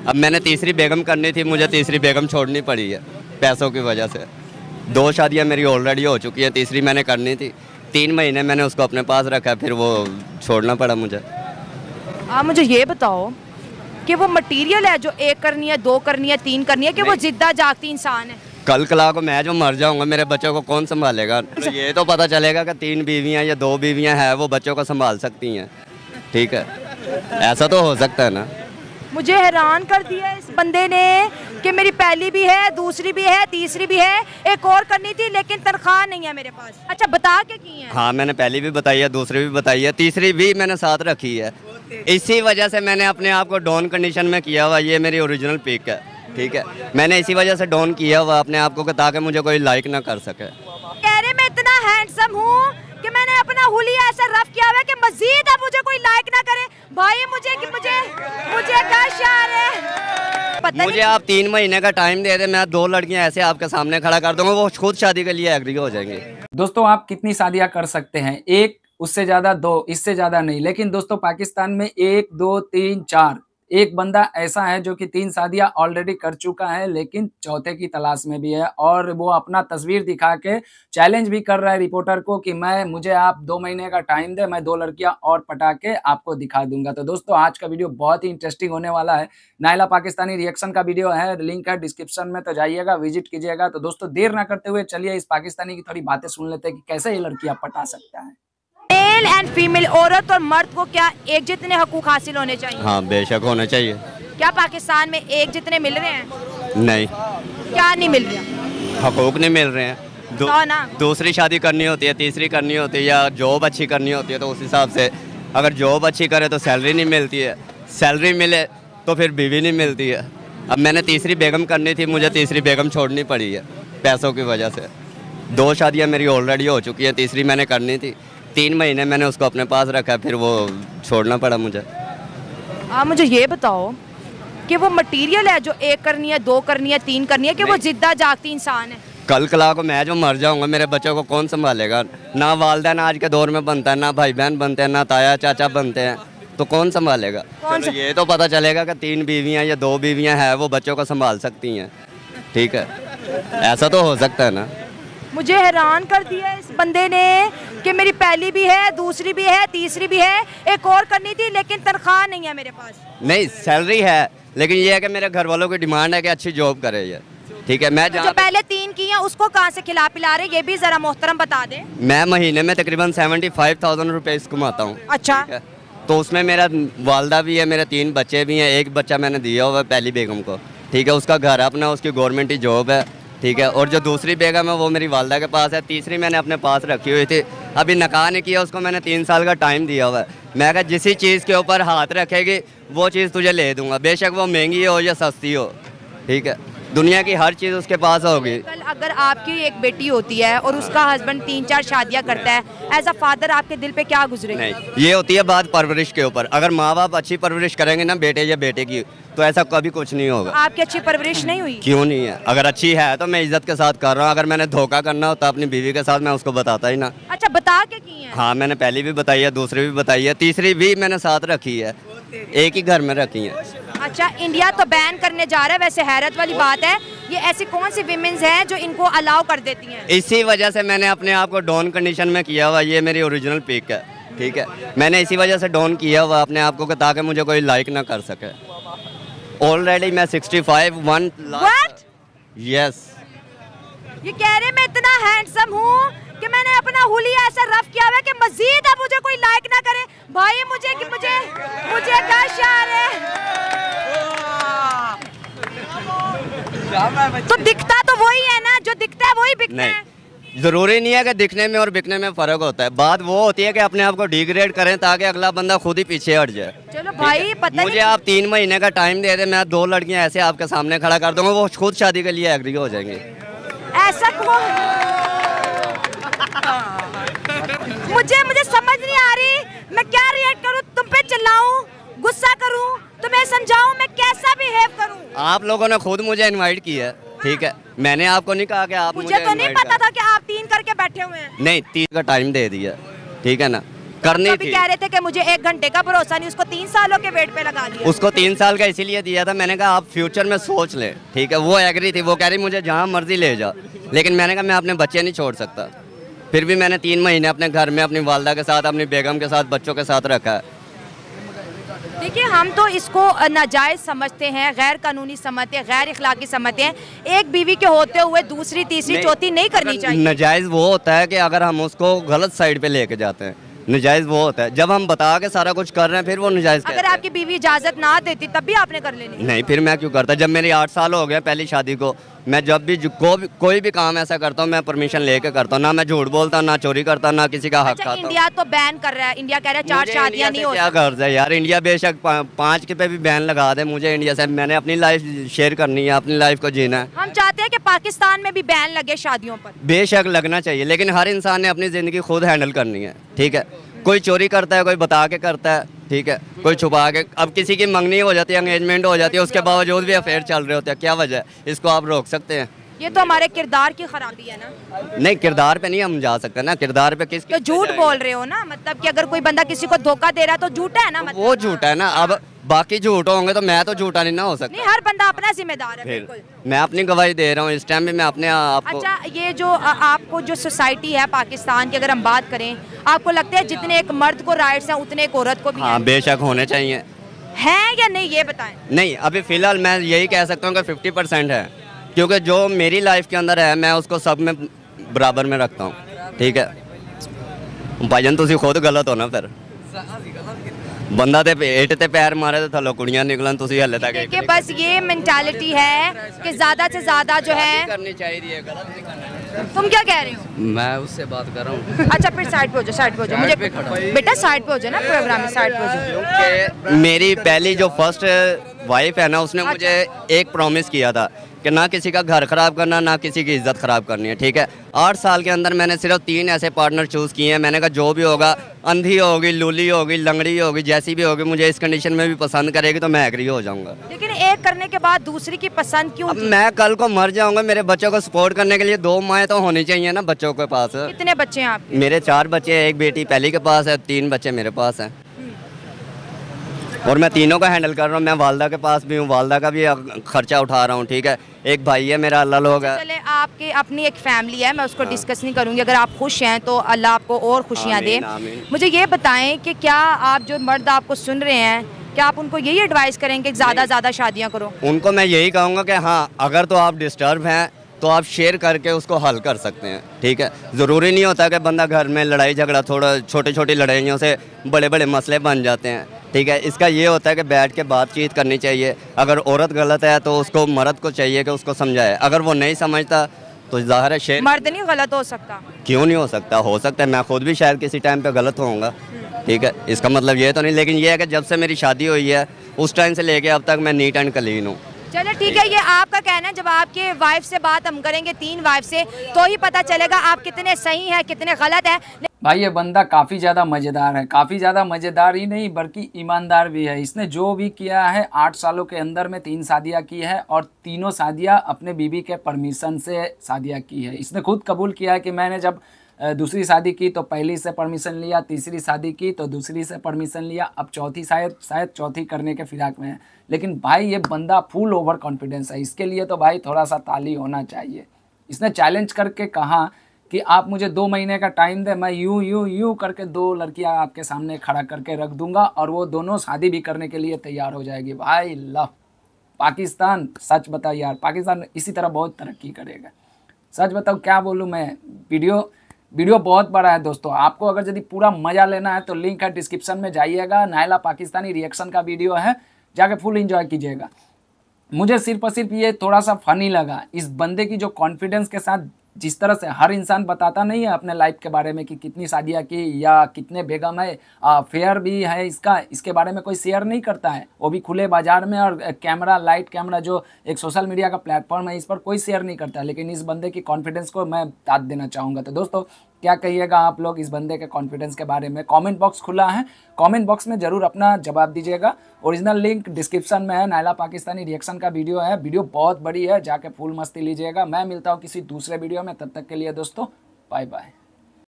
अब मैंने तीसरी बेगम करनी थी, मुझे तीसरी बेगम छोड़नी पड़ी है पैसों की वजह से। 2 शादियां मेरी ऑलरेडी हो चुकी हैं, तीसरी मैंने करनी थी। 3 महीने मैंने उसको अपने पास रखा, फिर वो छोड़ना पड़ा मुझे। आप मुझे ये बताओ कि वो मटेरियल है जो 1 करनी है, 2 करनी है, 3 करनी है, कि वो जिद्दा जागती इंसान है? कल कला को मैं जो मर जाऊंगा, मेरे बच्चों को कौन संभालेगा? तो ये तो पता चलेगा कि 3 बीवियां या 2 बीवियां हैं, वो बच्चों को संभाल सकती हैं। ठीक है, ऐसा तो हो सकता है ना। मुझे हैरान कर दिया इस बंदे ने कि मेरी पहली भी है, दूसरी भी है, तीसरी भी है, एक और करनी थी लेकिन तनख्वाह नहीं है मेरे पास। अच्छा, बता के की है? हाँ, मैंने पहली भी बताई है, दूसरी भी बताई है, तीसरी भी मैंने साथ रखी है। इसी वजह से मैंने अपने आप को डाउन कंडीशन में किया हुआ। ये मेरी ओरिजिनल पिक है। ठीक है, मैंने इसी वजह से डाउन किया हुआ अपने आप को, ताकि मुझे कोई लाइक ना कर सके। कह रहे मैं इतना हैंडसम हूँ कि मैंने अपना हुलिया ऐसा रफ किया हुआ है कि मजीद अब मुझे कोई लाइक ना करे। भाई मुझे क्या शार है? मुझे आप 3 महीने का टाइम दे दे, मैं 2 लड़कियां ऐसे आपके सामने खड़ा कर दूंगा, वो खुद शादी के लिए एग्री हो जाएंगे। दोस्तों, आप कितनी शादियां कर सकते हैं? 1, उससे ज्यादा 2, इससे ज्यादा नहीं। लेकिन दोस्तों, पाकिस्तान में 1, 2, 3, 4 एक बंदा ऐसा है जो कि 3 शादियां ऑलरेडी कर चुका है, लेकिन चौथे की तलाश में भी है। और वो अपना तस्वीर दिखा के चैलेंज भी कर रहा है रिपोर्टर को कि मुझे आप 2 महीने का टाइम दे, मैं 2 लड़कियां और पटा के आपको दिखा दूंगा। तो दोस्तों, आज का वीडियो बहुत ही इंटरेस्टिंग होने वाला है। नायला पाकिस्तानी रिएक्शन का वीडियो है, लिंक है डिस्क्रिप्शन में, तो जाइएगा, विजिट कीजिएगा। तो दोस्तों, देर ना करते हुए चलिए इस पाकिस्तानी की थोड़ी बातें सुन लेते हैं कि कैसे ये लड़कियां पटा सकता है। मेल एंड फीमेल, औरत और मर्द को क्या एक जितने हकूक हासिल होने चाहिए? हाँ, बेशक होने चाहिए। क्या पाकिस्तान में एक जितने मिल रहे हैं? नहीं। क्या नहीं मिल रहा? हकूक नहीं मिल रहे हैं। दूसरी शादी करनी होती है, तीसरी करनी होती है, या जॉब अच्छी करनी होती है, तो उस हिसाब से अगर जॉब अच्छी करे तो सैलरी नहीं मिलती है, सैलरी मिले तो फिर बीवी नहीं मिलती है। अब मैंने तीसरी बेगम करनी थी, मुझे तीसरी बेगम छोड़नी पड़ी है पैसों की वजह से। 2 शादियां मेरी ऑलरेडी हो चुकी हैं, तीसरी मैंने करनी थी। 3 महीने मैंने उसको अपने पास रखा, फिर वो छोड़ना पड़ा मुझे। आप मुझे ये बताओ कि वो मटेरियल है जो 1 करनी है, 2 करनी है, 3 करनी है, कि वो जिद्दा जागती इंसान है? कल कला को मैं जो मर जाऊंगा, मेरे बच्चों को कौन संभालेगा? ना वालिदैन आज के दौर में बनता है, ना भाई बहन बनते हैं, ना ताया चाचा बनते हैं, तो कौन संभालेगा? ये तो पता चलेगा कि 3 बीवियां या 2 बीवियां हैं, वो बच्चों को संभाल सकती हैं। ठीक है, ऐसा तो हो सकता है ना। मुझे हैरान कर दिया इस बंदे ने कि मेरी पहली भी है, दूसरी भी है, तीसरी भी है, एक और करनी थी लेकिन तनख्वाह नहीं है मेरे पास। नहीं, सैलरी है, लेकिन ये है कि मेरे घर वालों की डिमांड है कि अच्छी जॉब करे ये। ठीक है, मैं जो पहले 3 की हैं उसको कहाँ से खिला पिला रहे, ये भी जरा मोहतरम बता दे। मैं महीने में तकरीबन 75,000 रुपये कमाता हूँ। अच्छा, तो उसमें मेरा वालदा भी है, मेरे 3 बच्चे भी हैं। एक बच्चा मैंने दिया हुआ है पहली बेगम को। ठीक है, उसका घर अपना, उसकी गवर्नमेंट की जॉब है। ठीक है, और जो दूसरी बेगम है वो मेरी वालदा के पास है। तीसरी मैंने अपने पास रखी हुई थी, अभी निकाह नहीं किया, उसको मैंने 3 साल का टाइम दिया हुआ है। मैं कहा जिस चीज़ के ऊपर हाथ रखेगी वो चीज़ तुझे ले दूंगा, बेशक वो महंगी हो या सस्ती हो। ठीक है, दुनिया की हर चीज़ उसके पास होगी। कल अगर आपकी एक बेटी होती है और उसका हस्बैंड 3-4 शादियां करता है, एज अ फादर आपके दिल पे क्या गुजरेगा? नहीं, ये होती है बात परवरिश के ऊपर। अगर माँ बाप अच्छी परवरिश करेंगे ना बेटे या बेटे की, तो ऐसा कभी कुछ नहीं होगा। आपकी अच्छी परवरिश नहीं हुई? क्यों नहीं है? अगर अच्छी है तो मैं इज्जत के साथ कर रहा हूँ। अगर मैंने धोखा करना होता अपनी बीवी के साथ, मैं उसको बताता ही ना। अच्छा, बता के की है? हाँ, मैंने पहली भी बताई है, दूसरी भी बताई है, तीसरी भी मैंने साथ रखी है, एक ही घर में रखी है। अच्छा, इंडिया तो बैन करने जा रहा है, वैसे हैरत वाली बात है, ये ऐसी कौन सी विमेंस हैं जो इनको अलाउ कर देती हैं? इसी वजह से मैंने अपने आप को डाउन कंडीशन में किया हुआ। ये मेरी ओरिजिनल पिक है। ठीक है, मैंने इसी वजह से डाउन किया हुआ अपने आप को, ताकि मुझे कोई लाइक ना कर सके। ऑलरेडी मैं 65 1 What? यस। ये कह रहे मैं इतना हैंडसम हूँ कि मैंने अपना हुलिया ऐसा रफ किया हुआ है कि मजीद अब मुझे कोई लाइक ना करे। भाई मुझे क्या शार है? तो दिखता तो वही है ना, जो दिखता है वही बिकता है। जरूरी नहीं है कि दिखने में और बिकने में फर्क होता है। बात वो होती है कि अपने आप को डिग्रेड करें ताकि अगला बंदा खुद ही पीछे हट जाए। चलो भाई, पता मुझे आप 3 महीने का टाइम दे दे, मैं 2 लड़कियां ऐसे आपके सामने खड़ा कर दूंगा, वो खुद शादी के लिए एग्री हो जाएंगे। ऐसा क्यों? मुझे समझ नहीं आ रही मैं क्या रिएक्ट करूं, तुम पे चिल्लाऊं, गुस्सा करूं, तुम्हें समझाऊं, मैं कैसा बिहेव करूं? आप लोगों ने खुद मुझे इनवाइट किया है। ठीक है, मैंने आपको नहीं कहा कि आप मुझे तो नहीं पता था कि आप 3 करके बैठे हुए हैं। नहीं, 3 का टाइम दे दिया। ठीक है ना, करनी अभी थी। कह रहे थे कि मुझे 1 घंटे का भरोसा नहीं, उसको 3 सालों के वेट पे लगा दिया। उसको 3 साल का इसीलिए दिया था, मैंने कहा आप फ्यूचर में सोच ले, ठीक है। वो एग्री थी, वो कह रही मुझे जहाँ मर्जी ले जा, लेकिन मैंने कहा मैं अपने बच्चे नहीं छोड़ सकता। फिर भी मैंने 3 महीने अपने घर में अपनी वालदा के साथ, अपनी बेगम के साथ, बच्चों के साथ रखा है। देखिए, हम तो इसको नाजायज़ समझते हैं, गैर कानूनी समझते हैं, गैर इखलाकी समझते हैं। एक बीवी के होते हुए दूसरी, तीसरी, चौथी नहीं करनी चाहिए। नाजायज़ वो होता है कि अगर हम उसको गलत साइड पे लेके जाते हैं। नाजायज़ वो होता है जब हम बता के सारा कुछ कर रहे हैं, फिर वो नाजायज़ कहते अगर हैं। आपकी बीवी इजाज़त ना देती तब भी आपने कर लेनी। नहीं, फिर मैं क्यों करता। जब मेरी 8 साल हो गए पहली शादी को, मैं जब भी कोई भी काम ऐसा करता हूँ मैं परमिशन लेके करता हूँ। ना मैं झूठ बोलता, ना चोरी करता, ना किसी का हक अच्छा, खाता हूँ। इंडिया तो बैन कर रहा है, इंडिया कह रहा है 4 शादियां नहीं हो क्या गर्ज है यार। इंडिया बेशक 5 के पे भी बैन लगा दे, मुझे इंडिया से, मैंने अपनी लाइफ शेयर करनी है, अपनी लाइफ को जीना है। हम चाहते हैं कि पाकिस्तान में भी बैन लगे शादियों पर। बेशक लगना चाहिए, लेकिन हर इंसान ने अपनी ज़िंदगी खुद हैंडल करनी है, ठीक है। कोई चोरी करता है, कोई बता के करता है, ठीक है, कोई छुपा के। अब किसी की मंगनी हो जाती है, एंगेजमेंट हो जाती है, उसके बावजूद भी अफेयर चल रहे होते हैं, क्या वजह है? इसको आप रोक सकते हैं? ये तो हमारे किरदार की खराबी है ना। नहीं, किरदार पे नहीं हम जा सकते ना, किरदार पे किस तो झूठ बोल रहे हो ना, मतलब कि अगर कोई बंदा किसी को धोखा दे रहा है तो झूठा है ना, मतलब वो झूठा है ना। अब बाकी झूठ होंगे तो मैं तो झूठा नहीं ना हो सकता। नहीं, हर बंदा अपना जिम्मेदार है। फिर बिल्कुल, मैं अपनी गवाही दे रहा हूँ इस टाइम भी, मैं अपने आप को। अच्छा, ये जो आपको जो सोसाइटी है पाकिस्तान की, अगर हम बात करें, आपको लगता है जितने एक मर्द को राइट्स हैं उतने एक औरत को भी हाँ, बेशक होने चाहिए। हैं या नहीं, ये बताएं। नहीं, अभी फ़िलहाल मैं यही कह सकता हूँ कि 50% है, क्योंकि जो मेरी लाइफ के अंदर है मैं उसको सब में बराबर में रखता हूँ, ठीक है। भाईजान तुसी खुद गलत हो ना, फिर बंदा ते पेट ते पैर मारे तो थलो कुड़ियां निकलन, तुसी हले तक देखिए, बस ये मेंटालिटी है कि ज़्यादा से ज़्यादा जो है। करनी चाहिए, गलत नहीं करना। तुम क्या कह रहे हो? मैं उससे बात कर रहा हूँ। अच्छा, फिर साइड पे हो जाओ, साइड पे हो जाओ। मुझे बेटा साइड पे हो जाओ ना, प्रोग्राम में साइड पे हो जाओ। कि मेरी पहली जो फर्स्ट वाइफ है ना, उसने मुझे एक प्रॉमिस किया था कि ना किसी का घर ख़राब करना, ना किसी की इज्जत ख़राब करनी है, ठीक है। 8 साल के अंदर मैंने सिर्फ 3 ऐसे पार्टनर चूज़ किए हैं। मैंने कहा जो भी होगा, अंधी होगी, लूली होगी, लंगड़ी होगी, जैसी भी होगी, मुझे इस कंडीशन में भी पसंद करेगी तो मैं एग्री हो जाऊँगा। लेकिन एक करने के बाद दूसरी की पसंद क्यों अब थी? मैं कल को मर जाऊँगा, मेरे बच्चों को सपोर्ट करने के लिए 2 माएँ तो होनी चाहिए ना बच्चों के पास। कितने बच्चे हैं आपके? मेरे 4 बच्चे हैं, एक बेटी पहली के पास है, 3 बच्चे मेरे पास हैं, और मैं तीनों का हैंडल कर रहा हूँ। मैं वालदा के पास भी हूँ, वालदा का भी खर्चा उठा रहा हूँ, ठीक है। एक भाई है मेरा, अल्लाह लोग है। चले, आपके अपनी एक फैमिली है, मैं उसको डिस्कस नहीं करूँगी। अगर आप खुश हैं तो अल्लाह आपको और खुशियाँ दे। आमीन, आमीन। मुझे ये बताएं कि क्या आप जो मर्द आपको सुन रहे हैं, क्या आप उनको यही एडवाइस करेंगे कि ज़्यादा ज़्यादा शादियाँ करो? उनको मैं यही कहूँगा कि हाँ, अगर तो आप डिस्टर्ब हैं तो आप शेयर करके उसको हल कर सकते हैं, ठीक है। ज़रूरी नहीं होता कि बंदा घर में लड़ाई झगड़ा, थोड़ा छोटी छोटी लड़ाइयों से बड़े बड़े मसले बन जाते हैं, ठीक है। इसका ये होता है कि बैठ के बातचीत करनी चाहिए। अगर औरत गलत है तो उसको मर्द को चाहिए कि उसको समझाए। अगर वो नहीं समझता तो ज़ाहिर है शेयर। मर्द नहीं गलत हो सकता? क्यों नहीं हो सकता? हो सकता है, मैं खुद भी शायद किसी टाइम पे गलत होऊंगा, ठीक है। इसका मतलब ये तो नहीं, लेकिन ये है कि जब से मेरी शादी हुई है उस टाइम से लेके अब तक मैं नीट एंड क्लीन हूँ। चलो ठीक है, ये आपका कहना है। जब आपके वाइफ से बात हम करेंगे, 3 वाइफ से, तो ही पता चलेगा आप कितने सही हैं, कितने गलत हैं। भाई ये बंदा काफ़ी ज़्यादा मज़ेदार है, काफ़ी ज़्यादा मज़ेदार ही नहीं बल्कि ईमानदार भी है। इसने जो भी किया है 8 सालों के अंदर में 3 शादियाँ की है, और तीनों शादियाँ अपने बीवी के परमिशन से शादियाँ की है। इसने खुद कबूल किया है कि मैंने जब दूसरी शादी की तो पहली से परमिशन लिया, तीसरी शादी की तो दूसरी से परमिशन लिया, अब चौथी शायद चौथी करने के फिराक में है। लेकिन भाई ये बंदा फुल ओवर कॉन्फिडेंस है, इसके लिए तो भाई थोड़ा सा ताली होना चाहिए। इसने चैलेंज करके कहा कि आप मुझे 2 महीने का टाइम दे, मैं यूं करके 2 लड़कियां आपके सामने खड़ा करके रख दूंगा और वो दोनों शादी भी करने के लिए तैयार हो जाएगी। भाई लव पाकिस्तान, सच बताओ यार, पाकिस्तान इसी तरह बहुत तरक्की करेगा। सच बताओ, क्या बोलूँ मैं। वीडियो बहुत बड़ा है दोस्तों। आपको अगर यदि पूरा मज़ा लेना है तो लिंक है डिस्क्रिप्शन में, जाइएगा। नायला पाकिस्तानी रिएक्शन का वीडियो है, जाके फुल एंजॉय कीजिएगा। मुझे सिर्फ और सिर्फ ये थोड़ा सा फनी लगा इस बंदे की जो कॉन्फिडेंस के साथ, जिस तरह से हर इंसान बताता नहीं है अपने लाइफ के बारे में कि कितनी शादियाँ की या कितने बेगम है, फेयर भी है इसका, इसके बारे में कोई शेयर नहीं करता है, वो भी खुले बाजार में। और कैमरा, लाइट कैमरा जो एक सोशल मीडिया का प्लेटफॉर्म है, इस पर कोई शेयर नहीं करता है। लेकिन इस बंदे की कॉन्फिडेंस को मैं दाद देना चाहूँगा। तो दोस्तों क्या कहिएगा आप लोग इस बंदे के कॉन्फिडेंस के बारे में? कमेंट बॉक्स खुला है, कमेंट बॉक्स में ज़रूर अपना जवाब दीजिएगा। ओरिजिनल लिंक डिस्क्रिप्शन में है, नायला पाकिस्तानी रिएक्शन का वीडियो है। वीडियो बहुत बड़ी है, जाके फुल मस्ती लीजिएगा। मैं मिलता हूँ किसी दूसरे वीडियो में, तब तक के लिए दोस्तों बाय बाय।